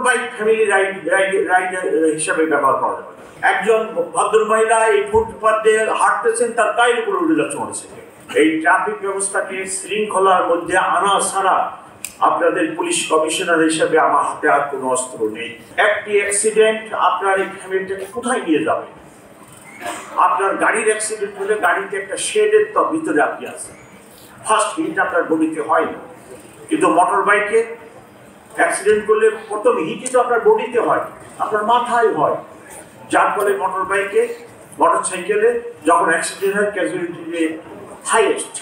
Bike family ride হিসাবে ব্যবহার করা যাবে। একজন ভদ্রমহিলা এই ফুটপাত দিয়ে হাঁটতেছেন, তার গায়ের উপরে উঠে যাচ্ছে মোটরসাইকেল। এই ট্রাফিক ব্যবস্থাকে শৃঙ্খলার মধ্যে আনা ছাড়া আপনাদের পুলিশ কমিশনার হিসেবে আমার হাতে আর কোনো অস্ত্র নেই। একটি অ্যাক্সিডেন্ট আপনার এই ফ্যামিলিটাকে কোথায় নিয়ে যাবে? আপনার গাড়ির অ্যাক্সিডেন্ট হলে গাড়িতে একটা শেডের তো ভিতরে আপনি আছেন, ফার্স্ট হিট আপনার বডিতে হয় না, কিন্তু মোটর বাইকে অ্যাক্সিডেন্ট করলে প্রথম হিটই তো আপনার বডিতে হয়, আপনার মাথায় হয়, যার ফলে মোটর সাইকেলে যখন অ্যাক্সিডেন্ট হয় ক্যাজুয়ালিটি রেট হাইয়েস্ট।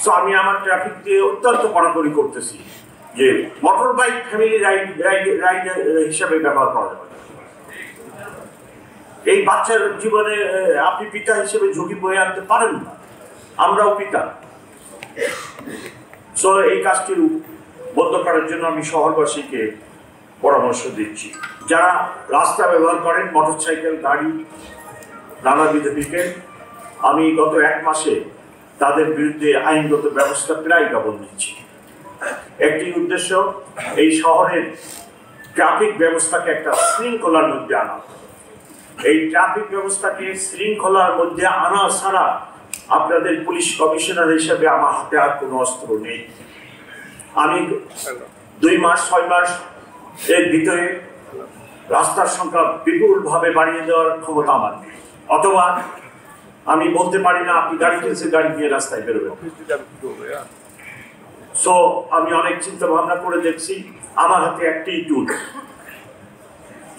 সো আমি আমার ট্রাফিক দিয়ে অত্যন্ত কড়াকড়ি করতেছি যে মোটর বাইক ফ্যামিলি রাইড হিসাবে ব্যবহার করা যাবে। এই বাচ্চার জীবনে আপনি পিতা হিসেবে ঝুঁকি বয়ে আনতে পারেন না, আমরাও পিতা। সো এই কাজটি বন্ধ করার জন্য আমি শহরবাসীকে পরামর্শ দিচ্ছি, যারা রাস্তা ব্যবহার করেন মোটরসাইকেল গাড়ি নানাবিধ দিকে, আমি গত 1 মাসে তাদের বিরুদ্ধে আইনগত ব্যবস্থা প্রায় গ্রহণ নিচ্ছি। একটি উদ্দেশ্য এই শহরের ট্রাফিক ব্যবস্থাকে একটা শৃঙ্খলার মধ্যে আনা। এই ট্রাফিক ব্যবস্থাকে শৃঙ্খলার মধ্যে আনা ছাড়া আপনাদের পুলিশ কমিশনার হিসেবে আমার হাতে আর কোনো অস্ত্র নেই। আমি 2 মাস 6 মাস এর ভিতরে রাস্তার সংখ্যা বিপুলভাবে বাড়িয়ে দেওয়ার ক্ষমতা আমার নেই, অথবা আমি বলতে পারি না আপনি গাড়ি কিনছে গাড়ি নিয়ে রাস্তায় বেরোবেন। সো আমি অনেক চিন্তা ভাবনা করে দেখছি, আমার হাতে একটি টুল,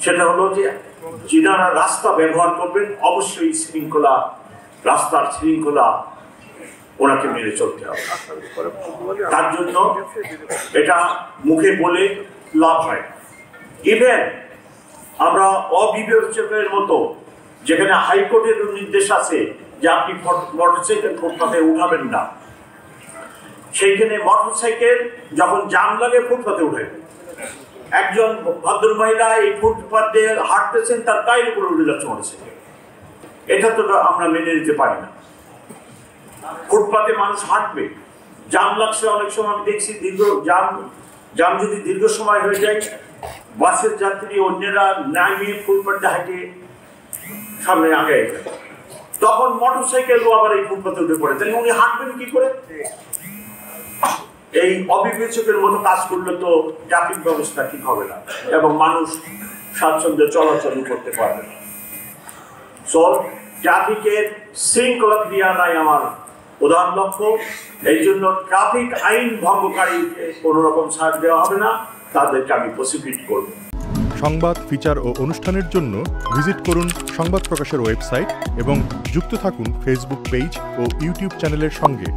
সেটা হলো যে যিনারা রাস্তা ব্যবহার করবেন অবশ্যই রাস্তার শৃঙ্খলা ওনাকে মেনে চলতে হবে। তার জন্য এটা মুখে বলে লাভ হয়। ইভেন আমরা অবিবেচকের মতো, যেখানে হাইকোর্টের নির্দেশ আছে যে আপনি মোটরসাইকেল ফুটপাতে উঠাবেন না, সেইখানে মোটরসাইকেল যখন জাম লাগে ফুটপাতে উঠে, একজন ভদ্রমহিলা এই ফুটপাত দিয়ে হাঁটতেছেন, তার গায়ের উপরে উঠে যাচ্ছে মোটরসাইকেল। এটা তো আমরা মেনে নিতে পারি না। ফুটপাতে মানুষ হাঁটবে, জাম লাগছে, অনেক সময় আমি দেখছি জাম যদি দীর্ঘ সময় হয়ে যায়, বাসের যাত্রী অন্যরা নামিয়ে ফুটপাতে হাঁটে সামনে আগে, তখন মোটরসাইকেলও আবার এই ফুটপাতে উঠে পড়ে, তাহলে উনি হাঁটবেন কি করে? এই অবিবেচকের মতো কাজ করলে তো ট্রাফিক ব্যবস্থা ঠিক হবে না এবং মানুষ স্বাচ্ছন্দ্যে চলাচল করতে পারবে না। সো ট্রাফিকের শৃঙ্খলা ফিরিয়ে আনাই আমার প্রধান লক্ষ্য। এই জন্য ট্রাফিক আইন ভঙ্গকারীকে কোনো রকম ছাড় দেওয়া হবে না, তাদেরকে আমি প্রসিকিউট করব। সংবাদ, ফিচার ও অনুষ্ঠানের জন্য ভিজিট করুন সংবাদ প্রকাশের ওয়েবসাইট এবং যুক্ত থাকুন ফেসবুক পেজ ও ইউটিউব চ্যানেলের সঙ্গে।